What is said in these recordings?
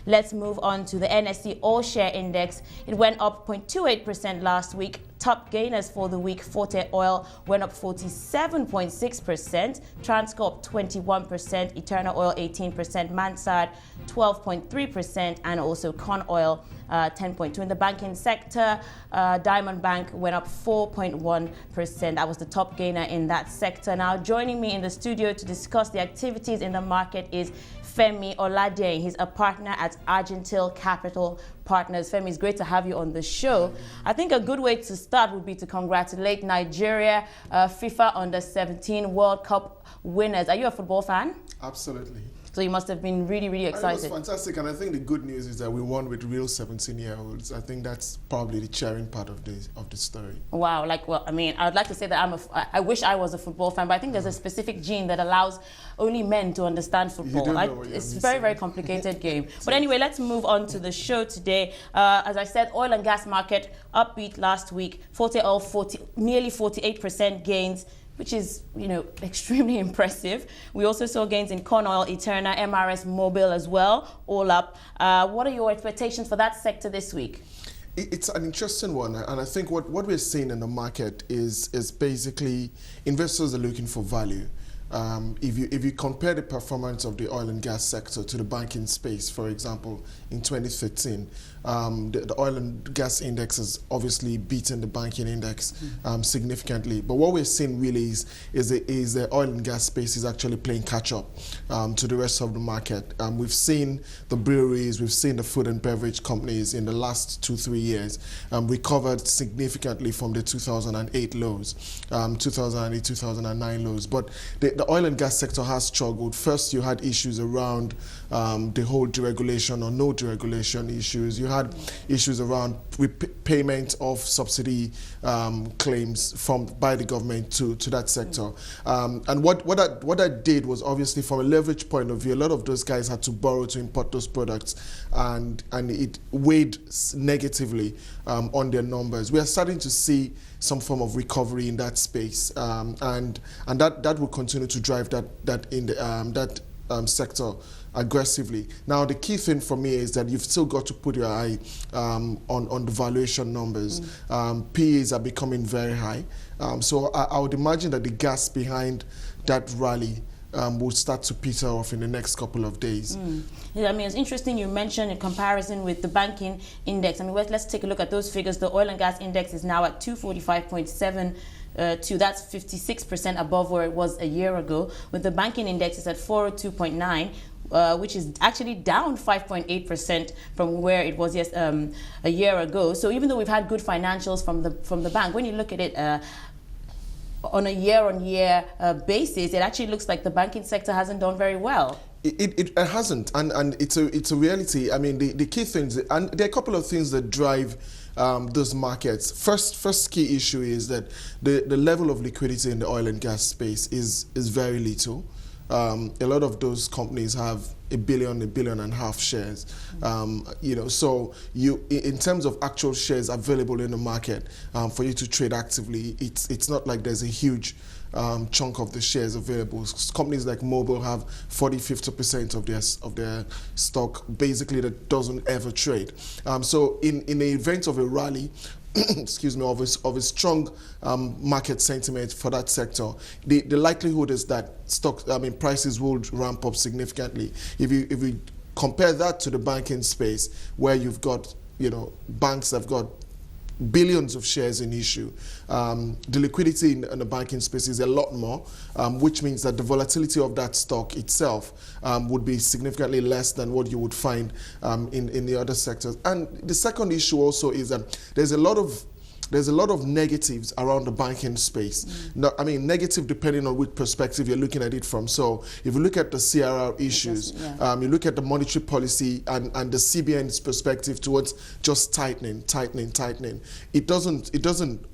Let's move on to the NSE All-Share Index. It went up 0.28% last week. Top gainers for the week, Forte Oil went up 47.6%, Transco up 21%, Eternal Oil 18%, Mansard 12.3%, and also Con Oil 10.2%. In the banking sector, Diamond Bank went up 4.1%. That was the top gainer in that sector. Now, joining me in the studio to discuss the activities in the market is Femi Olade. He's a partner at Argentil Capital Partners. Femi, it's great to have you on the show. I think a good way to start would be to congratulate Nigeria, FIFA Under-17 World Cup winners. Are you a football fan? Absolutely. So you must have been really, really excited. It was fantastic, and I think the good news is that we won with real 17-year-olds. I think that's probably the cheering part of the story. Wow, I mean, I would like to say that I wish I was a football fan, but I think there's a specific gene that allows only men to understand football. It's a very, very complicated game. But anyway, let's move on to the show today. As I said, oil and gas market upbeat last week. Forte Oil nearly 48% gains, which is, extremely impressive. We also saw gains in Con Oil, Eterna, MRS Mobil as well, all up. What are your expectations for that sector this week? It's an interesting one, and I think what we're seeing in the market is basically investors are looking for value. If you compare the performance of the oil and gas sector to the banking space, for example, in 2013, the oil and gas index has obviously beaten the banking index significantly. But what we're seeing really is the oil and gas space is actually playing catch up to the rest of the market. We've seen the breweries, we've seen the food and beverage companies in the last 2-3 years recovered significantly from the 2008 lows, 2008, 2009 lows. But the oil and gas sector has struggled. First, you had issues around the whole deregulation or no deregulation issues. You had issues around payment of subsidy claims by the government to that sector. And what that did was, obviously, from a leverage point of view, a lot of those guys had to borrow to import those products, and it weighed negatively on their numbers. We are starting to see some form of recovery in that space, and that will continue to drive that sector aggressively. Now, the key thing for me is that you've still got to put your eye on the valuation numbers. PEs are becoming very high, so I would imagine that the gas behind that rally will start to peter off in the next couple of days. Yeah, I mean, it's interesting you mentioned in comparison with the banking index. I mean, let's take a look at those figures. The oil and gas index is now at 245.7. That's 56% above where it was a year ago. With the banking index, it's at 402.9. Which is actually down 5.8% from where it was a year ago. So even though we've had good financials from the bank, when you look at it on a year-on-year basis, it actually looks like the banking sector hasn't done very well. It hasn't, and it's a reality. I mean, the key things, and there are a couple of things that drive those markets. First key issue is that the level of liquidity in the oil and gas space is very little. A lot of those companies have $1 billion, $1.5 billion shares. So in terms of actual shares available in the market for you to trade actively, it's not like there's a huge chunk of the shares available. Companies like Mobil have 40–50% of their stock basically that doesn't ever trade. So in the event of a rally, excuse me, of a strong market sentiment for that sector, the likelihood is that prices will ramp up significantly. If you compare that to the banking space, where you've got banks that have got billions of shares in issue, the liquidity in the banking space is a lot more, which means that the volatility of that stock itself would be significantly less than what you would find in the other sectors. And the second issue also is that there's a lot of negatives around the banking space. No, I mean, negative depending on which perspective you're looking at it from. So if you look at the CRR issues, you look at the monetary policy and the CBN's perspective towards just tightening, it doesn't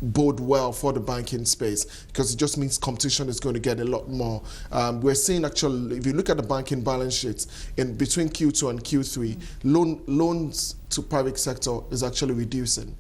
bode well for the banking space, because it just means competition is going to get a lot more. We're seeing actually, if you look at the banking balance sheets in between Q2 and Q3, loans to private sector is actually reducing.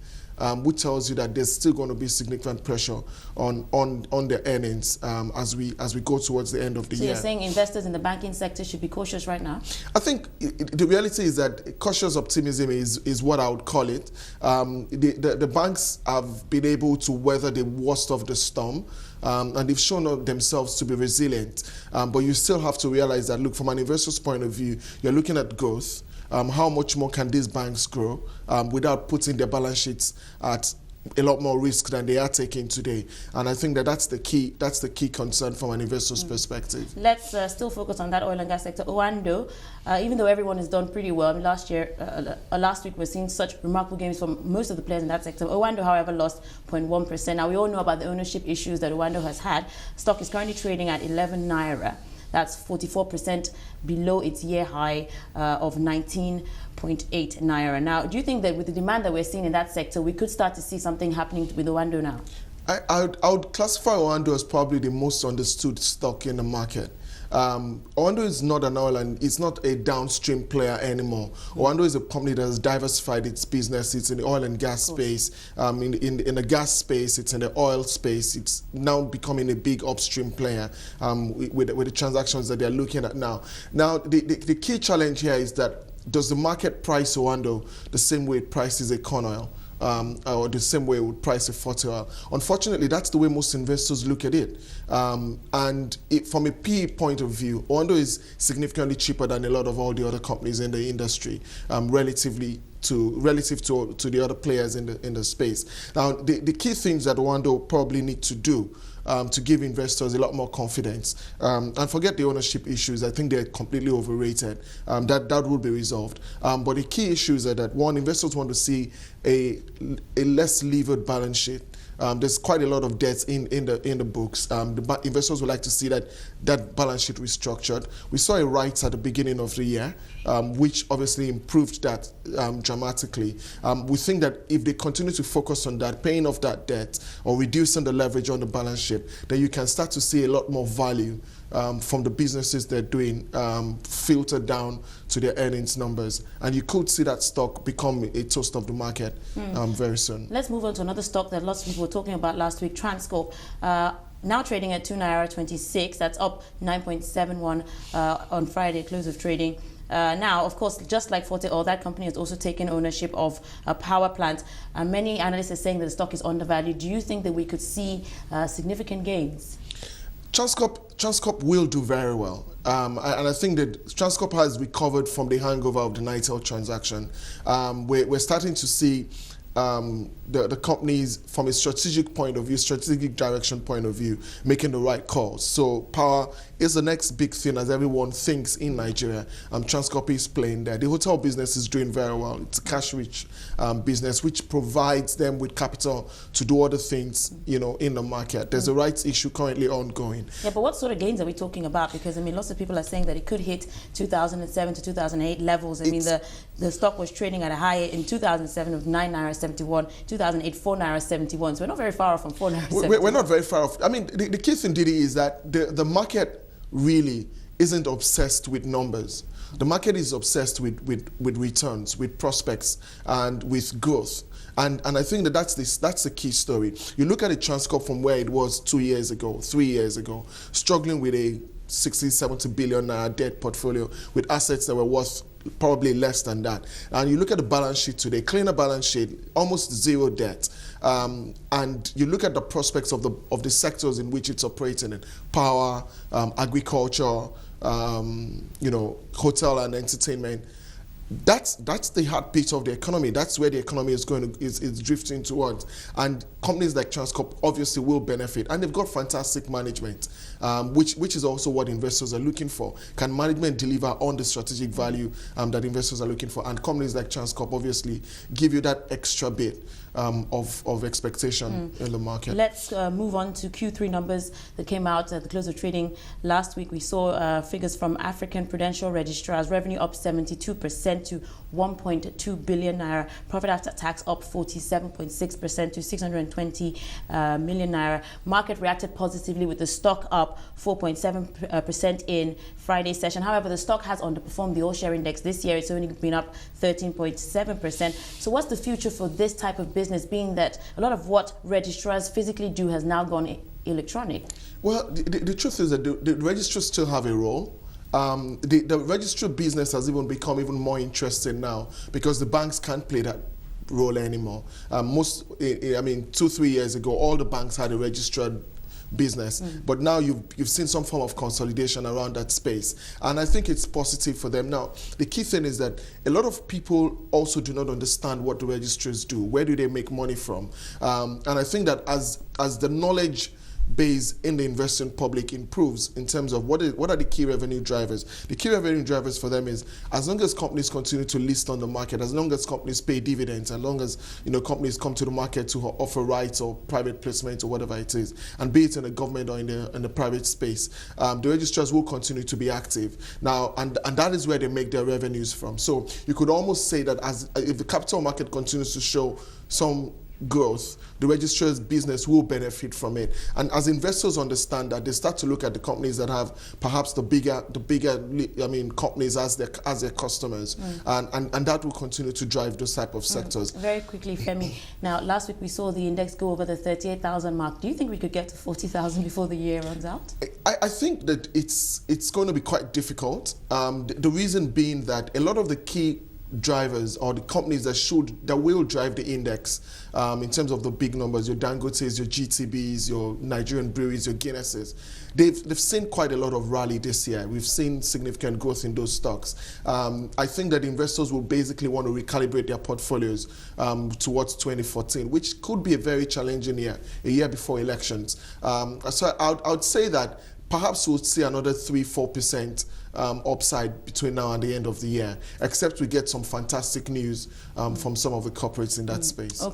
which tells you that there's still going to be significant pressure on their earnings as we go towards the end of the year. So you're saying investors in the banking sector should be cautious right now? I think the reality is that cautious optimism is what I would call it. The banks have been able to weather the worst of the storm, and they've shown themselves to be resilient. But you still have to realize that, look, from an investor's point of view, you're looking at growth. How much more can these banks grow without putting their balance sheets at a lot more risk than they are taking today? And I think that's the key concern from an investor's perspective. Let's still focus on that oil and gas sector. Oando, even though everyone has done pretty well, I mean, last week we're seeing such remarkable gains from most of the players in that sector. Oando, however, lost 0.1%. Now, we all know about the ownership issues that Oando has had. Stock is currently trading at 11 naira. That's 44% below its year high of 19.8 naira. Now, do you think that with the demand that we're seeing in that sector, we could start to see something happening with Oando now? I would classify Oando as probably the most understood stock in the market. Oando is not an oil and it's not a downstream player anymore. Oando is a company that has diversified its business. It's in the oil and gas space. In the gas space, it's in the oil space. It's now becoming a big upstream player with the transactions that they're looking at now. Now, the key challenge here is that does the market price Oando the same way it prices a corn oil? Or the same way it would price a forte oil. Unfortunately, that's the way most investors look at it. And from a PE point of view, Oando is significantly cheaper than a lot of all the other companies in the industry, relative to the other players in the space. Now, the key things that Oando probably need to do to give investors a lot more confidence. And forget the ownership issues. I think they're completely overrated. That will be resolved. But the key issues are that, one, investors want to see a less levered balance sheet. There's quite a lot of debt in the books. The investors would like to see that balance sheet restructured. We saw a rights at the beginning of the year, which obviously improved that dramatically. We think that if they continue to focus on that, paying off that debt or reducing the leverage on the balance sheet, then you can start to see a lot more value from the businesses they're doing filtered down to their earnings numbers. And you could see that stock become a toast of the market very soon. Let's move on to another stock that lots of people were talking about last week, Transcorp. Now trading at 2 naira 26. That's up 9.71 on Friday, close of trading. Now, of course, just like Forte Oil, that company has also taken ownership of a power plant. Many analysts are saying that the stock is undervalued. Do you think that we could see significant gains? Transcorp will do very well. And I think that Transcorp has recovered from the hangover of the Nitel transaction. We're starting to see the companies, from a strategic point of view, strategic direction point of view, making the right calls. So power is the next big thing, as everyone thinks in Nigeria. Transcorp is playing there. The hotel business is doing very well. It's a cash-rich business, which provides them with capital to do other things, in the market. There's a rights issue currently ongoing. Yeah, but what sort of gains are we talking about? Because, I mean, lots of people are saying that it could hit 2007 to 2008 levels. I mean, the stock was trading at a high in 2007 of 9 naira 71, 2008 4 naira 71. So we're not very far off from 4 naira 71. We're not very far off. I mean, the key thing, Didi, is that the market really isn't obsessed with numbers. The market is obsessed with returns, with prospects, and with growth. And I think that's the key story. You look at a Transcorp from where it was 2 years ago, 3 years ago, struggling with a 60, 70 billion naira debt portfolio with assets that were worth probably less than that. And you look at the balance sheet today, cleaner balance sheet, almost zero debt. And you look at the prospects of the sectors in which it's operating in: power, agriculture, hotel and entertainment. That's the heartbeat of the economy. That's where the economy is is drifting towards. And companies like Transcorp obviously will benefit, and they've got fantastic management, which is also what investors are looking for. Can management deliver on the strategic value that investors are looking for? And companies like Transcorp obviously give you that extra bit of expectation in the market. Let's move on to Q3 numbers that came out at the close of trading last week. We saw figures from African Prudential Registrars, revenue up 72%. to 1.2 billion naira. Profit after tax up 47.6% to 620 million naira. Market reacted positively with the stock up 4.7% in Friday's session. However, the stock has underperformed the all-share index this year. It's only been up 13.7%. So what's the future for this type of business, being that a lot of what registrars physically do has now gone electronic? Well, the truth is that the registrars still have a role. The registry business has even become even more interesting now because the banks can't play that role anymore. 2-3 years ago, all the banks had a registered business, but now you've seen some form of consolidation around that space, and I think it's positive for them. Now, the key thing is that a lot of people also do not understand what the registries do. Where do they make money from? And I think that as the knowledge base in the investing public improves in terms of what are the key revenue drivers. The key revenue drivers for them is, as long as companies continue to list on the market, as long as companies pay dividends, as long as companies come to the market to offer rights or private placement or whatever it is, and be it in the government or in the private space, the registrars will continue to be active. Now, and that is where they make their revenues from. So you could almost say that if the capital market continues to show some growth, the registrar's business will benefit from it. And as investors understand that, they start to look at the companies that have perhaps the bigger companies as their customers, and that will continue to drive those type of sectors. Very quickly, Femi. Now, last week we saw the index go over the 38,000 mark. Do you think we could get to 40,000 before the year runs out? I think that it's going to be quite difficult. The reason being that a lot of the key drivers or the companies that will drive the index in terms of the big numbers, your Dangotes, your GTBs, your Nigerian breweries, your Guinnesses, they've seen quite a lot of rally this year. We've seen significant growth in those stocks. I think that investors will basically want to recalibrate their portfolios towards 2014, which could be a very challenging year, a year before elections. So I would say that perhaps we'll see another 3-4% upside between now and the end of the year, except we get some fantastic news from some of the corporates in that space. Okay.